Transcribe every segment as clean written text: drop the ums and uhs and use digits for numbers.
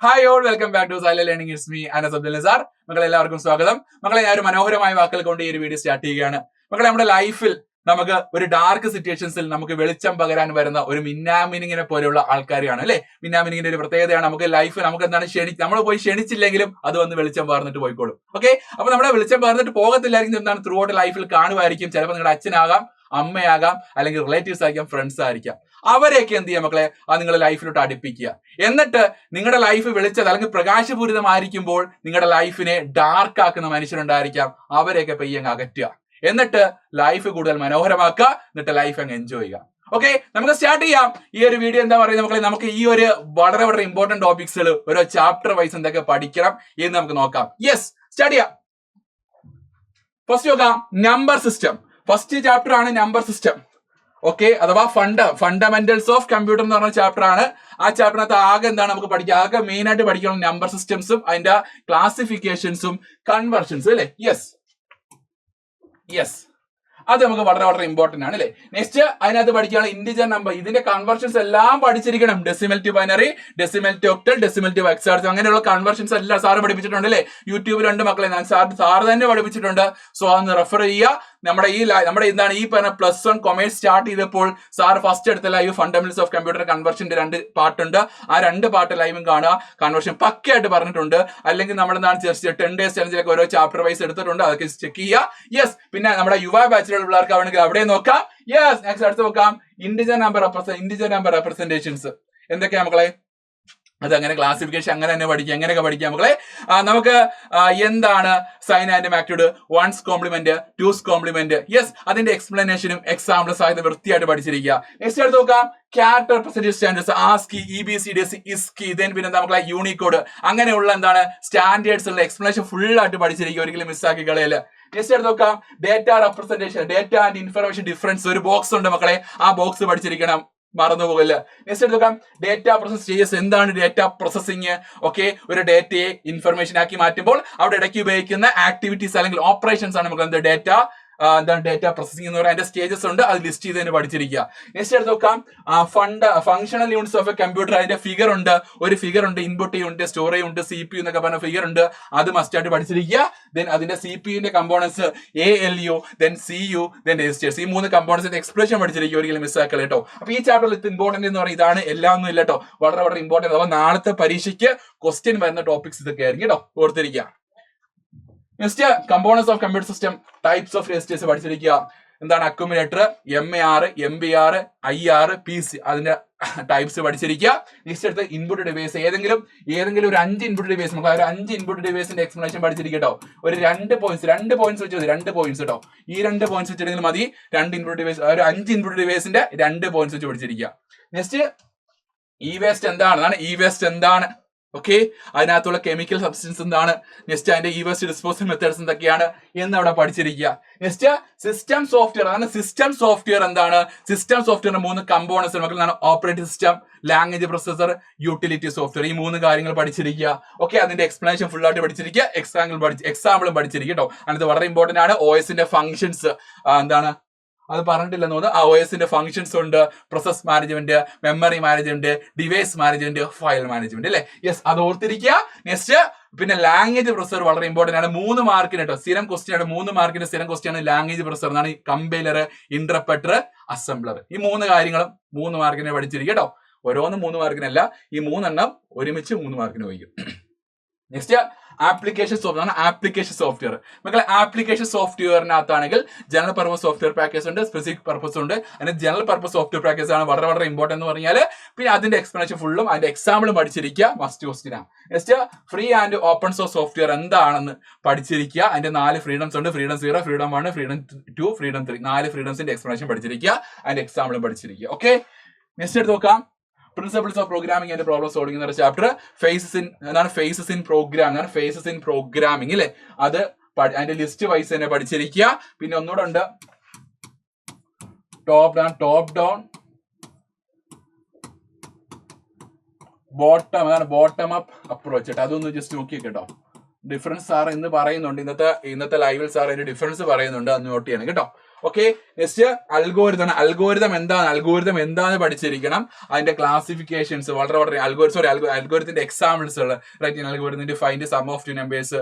Hi all, welcome back to silent learning. It's me Anas Abdul Nizar. മക്കളെ എല്ലാവർക്കും സ്വാഗതം. മക്കളെ ഞാൻ ഒരു മനോഹരമായ വാക്കുകൾ കൊണ്ട് ഈ ഒരു വീഡിയോ സ്റ്റാർട്ട് ചെയ്യുകയാണ്. മക്കളെ നമ്മുടെ ലൈഫിൽ നമുക്ക് ഒരു ഡാർക്ക് സിറ്റുവേഷൻസിൽ നമുക്ക് വെളിച്ചം പകരാൻ വരുന്ന ഒരു മിന്നാമിനിങ്ങിനെ പോലെയുള്ള ആൾക്കാരെയാണ് അല്ലെ. മിന്നാമിനിങ്ങിന്റെ ഒരു പ്രത്യേകതയാണ് നമുക്ക് ലൈഫ് നമുക്ക് എന്താണ് നമ്മൾ പോയി ക്ഷണിച്ചില്ലെങ്കിലും അത് വന്ന് വെളിച്ചം പകർന്നിട്ട് പോയിക്കോളും. ഓക്കെ, അപ്പൊ നമ്മുടെ വെളിച്ചം പകർന്നിട്ട് പോകത്തില്ലായിരിക്കും, എന്താണ് ത്രൂ ഔട്ട് ലൈഫിൽ കാണുമായിരിക്കും. ചിലപ്പോൾ നിങ്ങളുടെ അച്ഛനാകാം, അമ്മയാകാം, അല്ലെങ്കിൽ റിലേറ്റീവ്സ് ആയിരിക്കാം, ഫ്രണ്ട്സ് ആയിരിക്കാം. അവരെയൊക്കെ എന്ത് ചെയ്യാം മക്കളെ, അത് നിങ്ങളുടെ ലൈഫിലോട്ട് അടുപ്പിക്കുക. എന്നിട്ട് നിങ്ങളുടെ ലൈഫ് വെളിച്ചത് അല്ലെങ്കിൽ പ്രകാശപൂരിതമായിരിക്കുമ്പോൾ നിങ്ങളുടെ ലൈഫിനെ ഡാർക്ക് ആക്കുന്ന മനുഷ്യരുണ്ടായിരിക്കാം, അവരെയൊക്കെ പയ്യെ അങ്ങ് അകറ്റുക. എന്നിട്ട് ലൈഫ് കൂടുതൽ മനോഹരമാക്കുക, എന്നിട്ട് ലൈഫ് അങ്ങ് എൻജോയ് ചെയ്യുക. ഓക്കെ, നമുക്ക് സ്റ്റാർട്ട് ചെയ്യാം. ഈ ഒരു വീഡിയോ എന്താ പറയുന്നത് മക്കളെ, നമുക്ക് ഈ ഒരു വളരെ വളരെ ഇമ്പോർട്ടന്റ് ടോപ്പിക്സുകൾ ഓരോ ചാപ്റ്റർ വൈസ് എന്തൊക്കെ പഠിക്കണം എന്ന് നമുക്ക് നോക്കാം. യെസ്, സ്റ്റാർട്ട് ചെയ്യാം. ഫസ്റ്റ് നോക്കാം, നമ്പർ സിസ്റ്റം. ഫസ്റ്റ് ചാപ്റ്റർ ആണ് നമ്പർ സിസ്റ്റം. ഓക്കെ, അഥവാ ഫണ്ടമെന്റൽസ് ഓഫ് കമ്പ്യൂട്ടർ എന്ന് പറഞ്ഞ ചാപ്റ്റർ ആണ്. ആ ചാപ്റ്ററിനകത്ത് ആകെ എന്താണ് നമുക്ക് പഠിക്കുക, ആകെ മെയിൻ ആയിട്ട് പഠിക്കണം നമ്പർ സിസ്റ്റംസും അതിന്റെ ക്ലാസിഫിക്കേഷൻസും കൺവേർഷൻസും അല്ലെ. യെസ്, അത് നമുക്ക് വളരെ വളരെ ഇമ്പോർട്ടന്റ് ആണ് അല്ലെ. നെക്സ്റ്റ് അതിനകത്ത് പഠിക്കുകയാണ് ഇന്റിജർ നമ്പർ. ഇതിന്റെ കൺവേർഷൻസ് എല്ലാം പഠിച്ചിരിക്കണം. Decimal to binary, decimal to octal, decimal to hexadecimal, അങ്ങനെയുള്ള കൺവേർഷൻസ് എല്ലാം സാറ് പഠിപ്പിച്ചിട്ടുണ്ട് അല്ലെ. യൂട്യൂബിലുണ്ട് മക്കളെ, ഞാൻ സാറ് തന്നെ പഠിപ്പിച്ചിട്ടുണ്ട്. സോ അതൊന്ന് റെഫർ ചെയ്യുക. നമ്മുടെ എന്താണ് ഈ പറഞ്ഞ +1 കൊമേഴ്സ് സ്റ്റാർട്ട് ചെയ്തപ്പോൾ സാർ ഫസ്റ്റ് എടുത്ത ലൈവ് ഫണ്ടമെന്റൽസ് ഓഫ് കമ്പ്യൂട്ടർ കൺവേർഷന്റെ 2 പാർട്ടുണ്ട്. ആ 2 പാർട്ട് ലൈവും കാണുക. കൺവേർഷൻ പക്കയായിട്ട് പറഞ്ഞിട്ടുണ്ട്. അല്ലെങ്കിൽ നമ്മൾ എന്താണ് ജസ്റ്റ് 10 ഡേയ്സ് ചലഞ്ചിലൊക്കെ ഓരോ ചാപ്റ്റർ വൈസ് എടുത്തിട്ടുണ്ട്, അതൊക്കെ ചെക്ക് ചെയ്യുക. യെസ്, പിന്നെ നമ്മുടെ യുവ ബാച്ചിലുള്ള പിള്ളേർക്ക് ആണെങ്കിൽ അവിടെ നോക്കാം. യെസ്, നെക്സ്റ്റ് അടുത്ത് നോക്കാം, ഇന്റിജർ നമ്പർ റെപ്രസെന്റേഷൻസ് എന്തൊക്കെയാ മക്കളെ, അത് അങ്ങനെ ക്ലാസിഫിക്കേഷൻ അങ്ങനെ തന്നെ പഠിക്കുക. എങ്ങനെയൊക്കെ പഠിക്കാം മക്കളെ. നമുക്ക് എന്താണ് sign and magnitude, one's complement, two's complement. Yes, അതിന്റെ എക്സ്പ്ലനേഷനും എക്സാമ്പിൾസ് ആയത് വൃത്തിയായിട്ട് പഠിച്ചിരിക്കുക. നെക്സ്റ്റ് എടുത്ത് നോക്കാം, character representative standards, ASCII, EBCD, ISKI, പിന്നെ നമുക്ക് യൂണിക്കോഡ്, അങ്ങനെയുള്ള എന്താണ് സ്റ്റാൻഡേർഡ്സ് ഉള്ള എക്സ്പ്ലനേഷൻ ഫുൾ ആയിട്ട് പഠിച്ചിരിക്കുക. ഒരിക്കലും മിസ്സാക്കി കളയല്ല. നെക്സ്റ്റ് എടുത്ത് നോക്കാം, data representation, data and information difference. ഒരു ബോക്സ് ഉണ്ട് മക്കളെ, ആ ബോക്സ് പഠിച്ചിരിക്കണം, മറന്നുപോകില്ല. നെക്സ്റ്റ് എടുത്ത് നോക്കാം, ഡേറ്റ പ്രോസസ് ചെയ്യസ്. എന്താണ് ഡേറ്റ പ്രോസസിങ്? ഓക്കെ, ഒരു ഡേറ്റയെ ഇൻഫർമേഷൻ ആക്കി മാറ്റുമ്പോൾ അവിടെ ഇടയ്ക്ക് ഉപയോഗിക്കുന്ന ആക്ടിവിറ്റീസ് അല്ലെങ്കിൽ ഓപ്പറേഷൻസ് ആണ് നമുക്ക് ഡേറ്റ പ്രോസസിംഗ് എന്ന് പറയുന്നത്. അതിന്റെ സ്റ്റേജസ് ഉണ്ട്, അത് ലിസ്റ്റ് ചെയ്ത് തന്നെ പഠിച്ചിരിക്കുക. നെക്സ്റ്റ് എടുത്ത് നോക്കാം, functional units of A computer. അതിന്റെ ഫിഗർ ഉണ്ട്, ഒരു ഫിഗർ ഉണ്ട്, ഇൻപുട്ട് യൂണിറ്റ്, സ്റ്റോറേജ് ഉണ്ട്, CPU എന്നൊക്കെ പറഞ്ഞ ഫിഗർ ഉണ്ട്, അത് മസ്റ്റ് ആയിട്ട് പഠിച്ചിരിക്കുക. ദെൻ അതിന്റെ CPU components ALU, then CU, then registers. ഈ 3 കമ്പോണൻസിന്റെ എക്സ്പ്രഷൻ പഠിച്ചിരിക്കുക, ഒരിക്കലും മിസ്സാക്കല കേട്ടോ. അപ്പൊ ഈ ചാപ്റ്ററിൽ ഇമ്പോർട്ടന്റ് എന്ന് പറയുന്നത് ഇതാണ്, എല്ലാം ഒന്നും ഇല്ല കേട്ടോ, വളരെ വളരെ ഇമ്പോർട്ടന്റ്. അപ്പൊ നാളത്തെ പരീക്ഷയ്ക്ക് ക്വസ്റ്റ്യൻ വരുന്ന ടോപ്പിക്സ് ഇതൊക്കെ ആയിരിക്കും കേട്ടോ, ഓർത്തിരിക്കുക. Next, components of computer system, types of registers പഠിച്ചിരിക്കുക. എന്താണ് accumulator, MAR, MBR, IR, PC, അതിന്റെ ടൈപ്സ് പഠിച്ചിരിക്കുക. നെക്സ്റ്റ് അടുത്ത് ഇൻപുട്ട് ഡിവൈസ്. ഏതെങ്കിലും ഒരു 5 ഇൻപുട്ട് ഡിവൈസ്, നമുക്ക് ഒരു 5 ഇൻപുട്ട് ഡിവൈസിന്റെ എക്സ്പ്ലനേഷൻ പഠിച്ചിരിക്കുക കേട്ടോ. ഒരു 2 പോയിന്റ്സ് വെച്ച് മതി, 2 പോയിന്റ്സ് കേട്ടോ. ഈ 2 പോയിന്റ്സ് വെച്ചിട്ടുണ്ടെങ്കിൽ മതി. 2 ഇൻപുട്ട് ഡിവൈസ്, ഒരു 5 ഇൻപുട്ട് ഡിവൈസിന്റെ 2 പോയിന്റ്സ് വെച്ച് പഠിച്ചിരിക്കുക. നെക്സ്റ്റ്, ഇ വേസ്റ്റ് എന്താണ്? ഓക്കെ, അതിനകത്തുള്ള കെമിക്കൽ സബ്സ്റ്റൻസ് എന്താണ്? നെക്സ്റ്റ് അതിന്റെ വേസ്റ്റ് ഡിസ്പോസൽ മെത്തേഡ്സ് എന്തൊക്കെയാണ് എന്ന് അവിടെ പഠിച്ചിരിക്കുക. Next, system software. അതാണ് സിസ്റ്റം സോഫ്റ്റ്വെയർ എന്താണ്? സിസ്റ്റം സോഫ്റ്റ്വെയറിന്റെ 3 കമ്പോണൻസ് നമുക്ക് operating system, language processor, utility software. ഈ 3 കാര്യങ്ങൾ പഠിച്ചിരിക്കുക. ഓക്കെ, അതിന്റെ എക്സ്പ്ലനേഷൻ ഫുൾ ആയിട്ട് പഠിച്ചിരിക്കുക, എക്സാമ്പിളും പഠിച്ചിരിക്കുക കേട്ടോ. അതിനകത്ത് വളരെ ഇമ്പോർട്ടന്റ് ആണ് OSന്റെ ഫംഗ്ഷൻസ്. എന്താണ് അത് പറഞ്ഞിട്ടില്ലെന്ന് തോന്നുന്നു. OSന്റെ ഫംഗ്ഷൻസ് ഉണ്ട്, process management, memory management, device management, file management അല്ലെ. യെസ്, അത് ഓർത്തിരിക്കുക. നെക്സ്റ്റ്, പിന്നെ ലാംഗ്വേജ് പ്രോസസർ വളരെ ഇമ്പോർട്ടന്റ് ആണ്. 3 മാർക്കിന് കേട്ടോ, സ്ഥിരം ക്വസ്റ്റ്യൻ ആണ്. 3 മാർക്കിന്റെ സ്ഥിരം ക്വസ്റ്റ്യൻ ആണ് ലാംഗ്വേജ് പ്രോസസർ. എന്നാണ് കമ്പൈലർ, ഇന്റർപ്രറ്റർ, അസംബ്ലർ. ഈ 3 കാര്യങ്ങളും 3 മാർക്കിനെ പഠിച്ചിരിക്കുക കേട്ടോ. ഓരോന്നും 3 മാർക്കിനല്ല, ഈ 3 ഒരുമിച്ച് 3 മാർക്കിന് വയ്ക്കും. Next, application software. മക്കളെ, ആപ്ലിക്കേഷൻ സോഫ്റ്റ്വെയറിനകത്താണെങ്കിൽ ജനറൽ പർപ്പസ് സോഫ്റ്റ്വെയർ പാക്കേജ് ഉണ്ട്, സ്പെസിഫിക് പർപ്പസ് ഉണ്ട്. അതിന് ജനറൽ പർപ്പസ് സോഫ്റ്റ്വെയർ പാക്കേജ് ആണ് വളരെ വളരെ ഇമ്പോർട്ടന്റ് എന്ന് പറഞ്ഞാൽ. പിന്നെ അതിന്റെ എക്സ്പ്ലനേഷൻ ഫുള്ളും അതിന്റെ എക്സാമ്പിളും പഠിച്ചിരിക്കുക, മസ്റ്റ് ക്വസ്റ്റ്യൻ ആണ്. Next, free and open source software എന്താണെന്ന് പഠിച്ചിരിക്കുക. അതിന്റെ 4 ഫ്രീഡംസ് ഉണ്ട്, ഫ്രീഡം 0, ഫ്രീഡം 1, ഫ്രീഡം 2, ഫ്രീഡം 3. 4 ഫ്രീഡംസിന്റെ എക്സ്പ്ലനേഷൻ പഠിച്ചിരിക്കുക, അതിന്റെ എക്സാമ്പിളും പഠിച്ചിരിക്കുക. ഓക്കെ, നെക്സ്റ്റ് എടുത്ത് നോക്കാം, principles of programming and problem solving എന്ന ചാപ്റ്റർ. ഫേസസ് ഇൻ പ്രോഗ്രാമിംഗ് അല്ലെ. അത് അതിന്റെ ലിസ്റ്റ് വൈസ് തന്നെ പഠിച്ചിരിക്കുക. പിന്നെ ഒന്നുകൂടെ ഉണ്ട്, top down, bottom up approach. അതൊന്ന് ജസ്റ്റ് നോക്കി കേട്ടോ. ഡിഫറൻസ് സാർ ഇന്ന് പറയുന്നുണ്ട്, ഇന്നത്തെ ലൈവിൽ സാർ അതിന്റെ ഡിഫറൻസ് പറയുന്നുണ്ട്, അത് നോട്ട് ചെയ്യണം കേട്ടോ. Okay, next algorithm. അൽഗോരിതം എന്താന്ന് പഠിച്ചിരിക്കണം. അതിന്റെ ക്ലാസിഫിക്കേഷൻസ് വളരെ അൽഗോരിതത്തിന്റെ examples algorithm find sum of two numbers,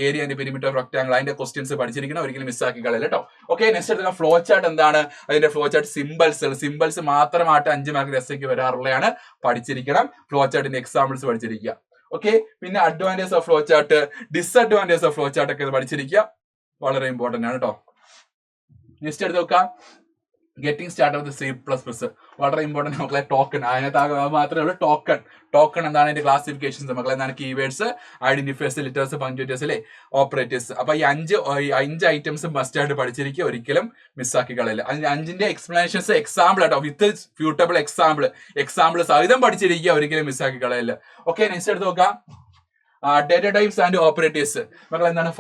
area and perimeter of rectangle, അതിന്റെ ക്വസ്റ്റ്യൻസ് പഠിച്ചിരിക്കണം. ഒരിക്കലും മിസ്സാക്കി കളയില്ല കേട്ടോ. ഓക്കെ, നെക്സ്റ്റ് എടുക്കുന്ന ഫ്ലോ ചാർട്ട് എന്താണ്, അതിന്റെ ഫ്ലോ ചാർട്ട് സിമ്പിൾസ് മാത്രമായിട്ട് 5 മാർക്ക് എസ്ഐക്ക് വരാറുള്ളതാണ്, പഠിച്ചിരിക്കണം. ഫ്ലോ ചാർട്ടിന്റെ എക്സാമ്പിൾസ് പഠിച്ചിരിക്കുക. ഓക്കെ, പിന്നെ advantage of flow chart, disadvantage of flow chart ഒക്കെ പഠിച്ചിരിക്കുക, വളരെ ഇമ്പോർട്ടന്റ് ആണ് കേട്ടോ. നെക്സ്റ്റ് എടുത്ത് നോക്കാം, ഗെറ്റിംഗ് സ്റ്റാർട്ട് വിത്ത് C++, വളരെ ഇമ്പോർട്ടന്റ് മക്കളെ. ടോക്കൺ, അതിനകത്ത് മാത്രമേ ഉള്ളൂ ടോക്കൺ എന്താണ്, അതിന്റെ ക്ലാസിഫിക്കേഷൻസ് മക്കളെ എന്താണ്, കീവേഡ്സ്, ഐഡന്റിഫയേഴ്സ്, ലിറ്റേഴ്സ്, പങ്ക്ച്വേറ്റേഴ്സ് അല്ലെ, ഓപ്പറേറ്റേഴ്സ്. അപ്പൊ ഈ അഞ്ച് ഐറ്റംസ് മസ്റ്റ് ആയിട്ട് പഠിച്ചിരിക്കുക, ഒരിക്കലും മിസ്സാക്കി കളയില്ല. അതിന്റെ 5ന്റെ എക്സ്പ്ലനേഷൻസ് എക്സാമ്പിൾ ആട്ടോ, വിത്ത് ഫ്യൂട്ടബിൾ എക്സാമ്പിൾ സഹിതം പഠിച്ചിരിക്കുക, ഒരിക്കലും മിസ്സാക്കി കളയില്ല. ഓക്കെ, നെക്സ്റ്റ് എടുത്ത് നോക്കാം, ഡേറ്റ ടൈപ്സ് ആൻഡ് ഓപ്പറേറ്റേഴ്സ്. മക്കൾ എന്താണ്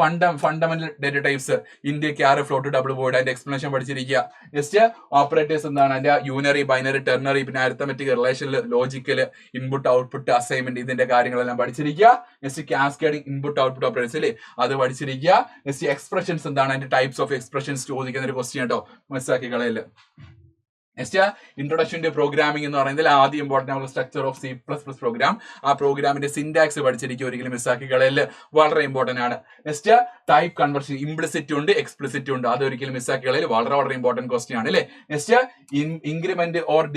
fundamental data types, int, char, float, double void, അതിന്റെ എക്സ്പ്ലനേഷൻ പഠിച്ചിരിക്കുക. നെക്സ്റ്റ് ഓപ്പറേറ്റേഴ്സ് എന്താണ്, അതിന്റെ യൂണറി, ബൈനറി, ടെർണറി, പിന്നെ arithmetic, relational, logical, input, output, assignment, ഇതിന്റെ കാര്യങ്ങളെല്ലാം പഠിച്ചിരിക്കുക. Next cascading input output operators അല്ലേ, അത് പഠിച്ചിരിക്കുക. നെക്സ്റ്റ് എക്സ്പ്രഷൻസ് എന്താണ്, അതിന്റെ ടൈപ്സ് ഓഫ് എക്സ്പ്രഷൻസ് ചോദിക്കുന്ന ഒരു ക്വസ്റ്റ്യൻ കേട്ടോ, മിസ്സാക്കി കളയില്ല. നെക്സ്റ്റ് ഇൻട്രൊഡക്ഷൻ ടു പ്രോഗ്രാമിംഗ് എന്ന് പറയുന്നതിൽ ആദ്യം ഇമ്പോർട്ടന്റ് ആവുന്ന സ്ട്രക്ചർ ഓഫ് C++ പ്രോഗ്രാം, ആ പ്രോഗ്രാമിന്റെ സിന്റാക്സ് പഠിച്ചിരിക്കും, ഒരിക്കലും മിസ്സാക്കി കളയല്, വളരെ ഇമ്പോർട്ടന്റ് ആണ്. നെക്സ്റ്റ് ടൈപ്പ് കൺവേർഷൻ, ഇംപ്ലിസിറ്റ് ഉണ്ട് എക്സ്പ്ലിസിറ്റ് ഉണ്ട്, അത് ഒരിക്കലും മിസ്സാക്കി കളയല്, വളരെ ഇമ്പോർട്ടന്റ് ക്വസ്റ്റ്യൻ ആണ് അല്ലേ. Next increment or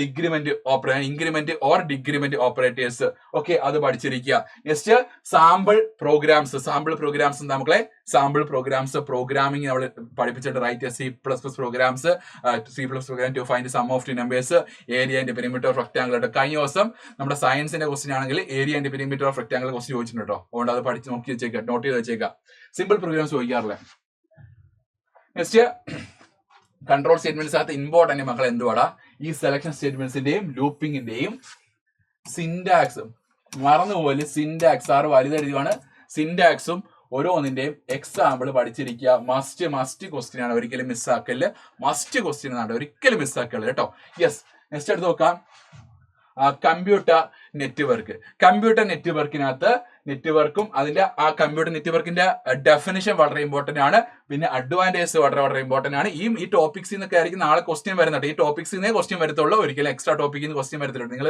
decrement operators, okay, അത് പഠിച്ചിരിക്കുക. നെക്സ്റ്റ് സാമ്പിൾ പ്രോഗ്രാംസ് എന്താ മക്കളെ, സാമ്പിൾ പ്രോഗ്രാംസ് പ്രോഗ്രാമിംഗ് നമ്മൾ പഠിപ്പിച്ചിട്ട്, write C++ programs, C++ program to find sum of two numbers, area and perimeter of rectangle. കഴിഞ്ഞ ദിവസം നമ്മുടെ സയൻസിന്റെ ക്വസ്റ്റ്യൻ ആണെങ്കിൽ area and perimeter of rectangle question ചോദിച്ചിട്ടുണ്ട് കേട്ടോ, അതുകൊണ്ട് അത് പഠിച്ച് നോക്കി വെച്ചേക്കാം, നോട്ട് ചെയ്ത് വെച്ചേക്കാം. സിമ്പിൾ പ്രോഗ്രാംസ് ചോദിക്കാറില്ല. നെക്സ്റ്റ് കൺട്രോൾ സ്റ്റേറ്റ്മെന്റ്സ് അകത്ത് ഇമ്പോർട്ടന്റ് മക്കൾ എന്തുവാടാ, ഈ സെലക്ഷൻ സ്റ്റേറ്റ്മെന്റ്സിന്റെയും ലൂപ്പിംഗിന്റെയും സിന്റാക്സും മറന്നുപോലെ. സിന്റാക്സ് ആറ് വലുതെഴുതിയാണ്, സിന്റാക്സും ഓരോന്നിന്റെയും എക്സാമ്പിൾ പഠിച്ചിരിക്കുക. മസ്റ്റ് ക്വസ്റ്റ്യൻ ആണ്, ഒരിക്കലും മിസ്സാക്കല്. മസ്റ്റ് ക്വസ്റ്റ്യൻ ആണ്, ഒരിക്കലും മിസ്സാക്കല് കേട്ടോ. യെസ്, നെക്സ്റ്റ് എടുത്ത് നോക്കാം, കമ്പ്യൂട്ടർ നെറ്റ്വർക്കിനകത്ത് നെറ്റ്വർക്കും അതിന്റെ ആ കമ്പ്യൂട്ടർ നെറ്റ്വർക്കിന്റെ ഡെഫിനിഷൻ വളരെ ഇമ്പോർട്ടന്റ് ആണ്. പിന്നെ അഡ്വാൻറ്റേജ് വളരെ ഇമ്പോർട്ടന്റ് ആണ്. ഈ ടോപ്പിക്സിൽ നിന്നൊക്കെ ആയിരിക്കും നാളെ ക്വസ്റ്റ്യൻ വരുന്നുണ്ട്. ഈ ടോപ്പിക്സിൽ നിന്നേ ക്വസ്റ്റ്യൻ വരത്തുള്ളൂ, ഒരിക്കലും എക്സ്ട്രാ ടോപ്പിക്കിൽ നിന്ന് ക്വസ്റ്റ്യൻ വരത്തില്ല. നിങ്ങൾ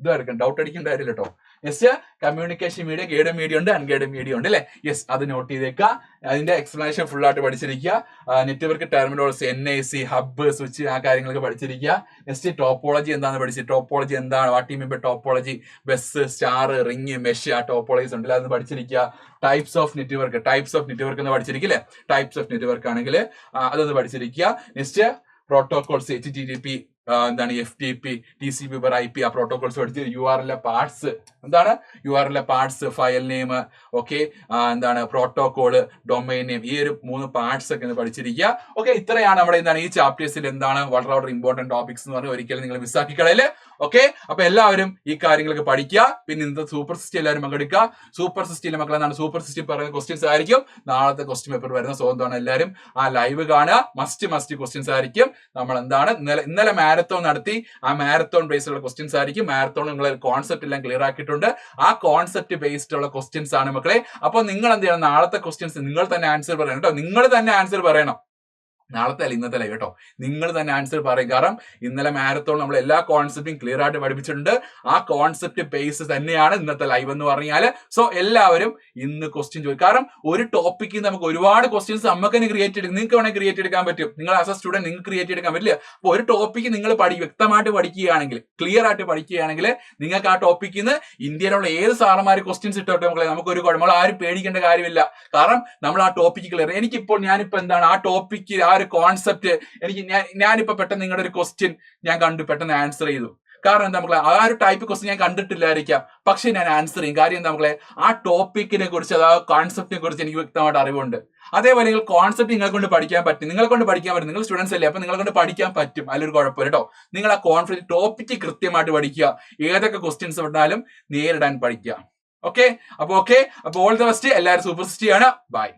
ഇതായിരിക്കും ഡൗട്ട് അടിക്കേണ്ട കാര്യമില്ല കേട്ടോ. Next communication media, guided media ഉണ്ട്, അൺഗൈഡഡ് മീഡിയ ഉണ്ട് അല്ലെ. യെസ്, അത് നോട്ട് ചെയ്തേക്കുക. അതിന്റെ എക്സ്പ്ലനേഷൻ ഫുൾ ആയിട്ട് പഠിച്ചിരിക്കുക. Network terminology, NIC, hub, switch, ആ കാര്യങ്ങളൊക്കെ പഠിച്ചിരിക്കുക. നെക്സ്റ്റ് ടോപ്പോളജി എന്താണെന്ന് പഠിച്ചു. ടോപ്പോളജി എന്താണ്, what you mean by topology, bus, star, ring, mesh, ആ ടോപ്പോളജീസ് ഉണ്ടല്ലോ, അതൊന്ന് പഠിച്ചിരിക്കുക. ടൈപ്സ് ഓഫ് നെറ്റ്വർക്ക് എന്ന് പഠിച്ചിരിക്കില്ലേ. ടൈപ്സ് ഓഫ് നെറ്റ്വർക്ക് ആണെങ്കിൽ അതൊന്ന് പഠിച്ചിരിക്കുക. നെക്സ്റ്റ് പ്രോട്ടോകോൾസ്, HTTP, എന്താണ് FTP, TCP, IP, ആ പ്രോട്ടോകോൾസ് പഠിച്ച്. URL പാർട്സ് എന്താണ്, URL parts, file name, okay, എന്താണ് പ്രോട്ടോകോള്, ഡൊമൈൻ നെയിം, ഈ ഒരു 3 പാർട്സ് ഒക്കെ ഒന്ന് പഠിച്ചിരിക്കുക. ഓക്കെ, ഇത്രയാണ് നമ്മുടെ എന്താണ് ഈ ചാപ്റ്റേഴ്സിൽ എന്താണ് വളരെ ഇമ്പോർട്ടന്റ് ടോപ്പിക്സ് എന്ന് പറഞ്ഞാൽ ഒരിക്കലും നിങ്ങൾ മിസ്സാക്കി കളയല്. ഓക്കെ, അപ്പൊ എല്ലാവരും ഈ കാര്യങ്ങളൊക്കെ പഠിക്കുക. പിന്നെ ഇന്നത്തെ സൂപ്പർ സിസ്റ്റം എല്ലാവരും പങ്കെടുക്കുക. സൂപ്പർ സിസ്റ്റിലെ മക്കൾ എന്താണ്, സൂപ്പർ സിസ്റ്റം പറയുന്ന ക്വസ്റ്റ്യൻസ് ആയിരിക്കും നാളത്തെ ക്വസ്റ്റ്യൻ പേപ്പർ വരുന്ന. സോ എന്താണ് എല്ലാവരും ആ ലൈവ് കാണുക. മസ്റ്റ് ക്വസ്റ്റ്യൻസ് ആയിരിക്കും. നമ്മൾ എന്താണ് ഇന്നലെ മാരത്തോൺ നടത്തി, ആ മാരത്തോൺ ബേസ്ഡുള്ള ക്വസ്റ്റ്യൻസ് ആയിരിക്കും. മാരത്തോൺ നിങ്ങൾ കോൺസെപ്റ്റ് എല്ലാം ക്ലിയർ ആക്കിയിട്ടുണ്ട്. ആ കോൺസെപ്റ്റ് ബേസ്ഡ് ഉള്ള ക്വസ്റ്റ്യൻസ് ആണ് മക്കളെ. അപ്പൊ നിങ്ങൾ എന്ത് ചെയ്യണം, നാളത്തെ ക്വസ്റ്റ്യൻസ് നിങ്ങൾ തന്നെ ആൻസർ പറയണം കേട്ടോ. നിങ്ങൾ തന്നെ ആൻസർ പറയണം. നാളത്തെ അല്ല ഇന്നത്തെ ലൈവ് കേട്ടോ, നിങ്ങൾ തന്നെ ആൻസർ പറയും. കാരണം ഇന്നലെ മാരത്തോൺ നമ്മൾ എല്ലാ കോൺസെപ്റ്റും ക്ലിയർ ആയിട്ട് പഠിപ്പിച്ചിട്ടുണ്ട്. ആ കോൺസെപ്റ്റ് ബേസ് തന്നെയാണ് ഇന്നത്തെ ലൈവ് എന്ന് പറഞ്ഞാല്. സോ എല്ലാവരും ഇന്ന് ക്വസ്റ്റ്യൻ ചോദിക്കും. കാരണം ഒരു ടോപ്പിക്കിൽ നമുക്ക് ഒരുപാട് ക്വസ്റ്റ്യൻസ് നമുക്ക് തന്നെ ക്രിയേറ്റ് ചെയ്ത്, നിങ്ങൾക്ക് വേണമെങ്കിൽ ക്രിയേറ്റ് എടുക്കാൻ പറ്റും. നിങ്ങൾ ആസ് എ സ്റ്റുഡന്റ് നിങ്ങൾക്ക് ക്രിയേറ്റ് എടുക്കാൻ പറ്റില്ല. അപ്പൊ ഒരു ടോപ്പിക്ക് നിങ്ങൾ വ്യക്തമായിട്ട് പഠിക്കുകയാണെങ്കിൽ, ക്ലിയർ ആയിട്ട് പഠിക്കുകയാണെങ്കിൽ, നിങ്ങൾക്ക് ആ ടോപ്പിക്കിൽ നിന്ന് ഇന്ത്യയിലുള്ള ഏത് സാറന്മാർ ക്വസ്റ്റ്യൻസ് ഇട്ടോട്ടെ മക്കളെ, നമുക്കൊരു നമ്മൾ ആരും പേടിക്കേണ്ട കാര്യമില്ല. കാരണം നമ്മൾ ആ ടോപ്പിക്ക് ക്ലിയർ. ഞാനിപ്പോ എന്താണ് ആ ടോപ്പിക്ക്, ആ ഒരു കോൺസെപ്റ്റ് ഞാനിപ്പോ പെട്ടെന്ന് നിങ്ങളുടെ ഒരു ക്വസ്റ്റ്യൻ ഞാൻ കണ്ടു, പെട്ടെന്ന് ആൻസർ ചെയ്തു. കാരണം എന്താ മക്കളെ, ആ ഒരു ടൈപ്പ് ക്വസ്റ്റ്യൻ ഞാൻ കണ്ടിട്ടില്ലായിരിക്കാം, പക്ഷെ ഞാൻ ആൻസർ ചെയ്യും. കാര്യം എന്താ മക്കളെ, ആ ടോപ്പിക്കിനെ കുറിച്ച്, ആ കോൺസെപ്റ്റിനെ കുറിച്ച് എനിക്ക് വ്യക്തമായിട്ട് അറിവുണ്ട്. അതേപോലെ നിങ്ങൾ കോൺസെപ്റ്റ് നിങ്ങളെ കൊണ്ട് പഠിക്കാൻ പറ്റും. നിങ്ങൾ സ്റ്റുഡൻസ് അല്ലേ, അപ്പൊ നിങ്ങളെ കൊണ്ട് പഠിക്കാൻ പറ്റും. അതിലൊരു കുഴപ്പമില്ല കേട്ടോ. നിങ്ങൾ ആ കോൺഫിഡൻസ് ടോപ്പിക്ക് കൃത്യമായിട്ട് പഠിക്കുക. ഏതൊക്കെ ക്വസ്റ്റ്യൻസ് വന്നാലും നേരിടാൻ പഠിക്കുക. ഓക്കെ, അപ്പൊ ഓൾ ദ ബെസ്റ്റ്. എല്ലാവരും സൂപ്പർ സിസ്റ്റി ആണ്. ബൈ.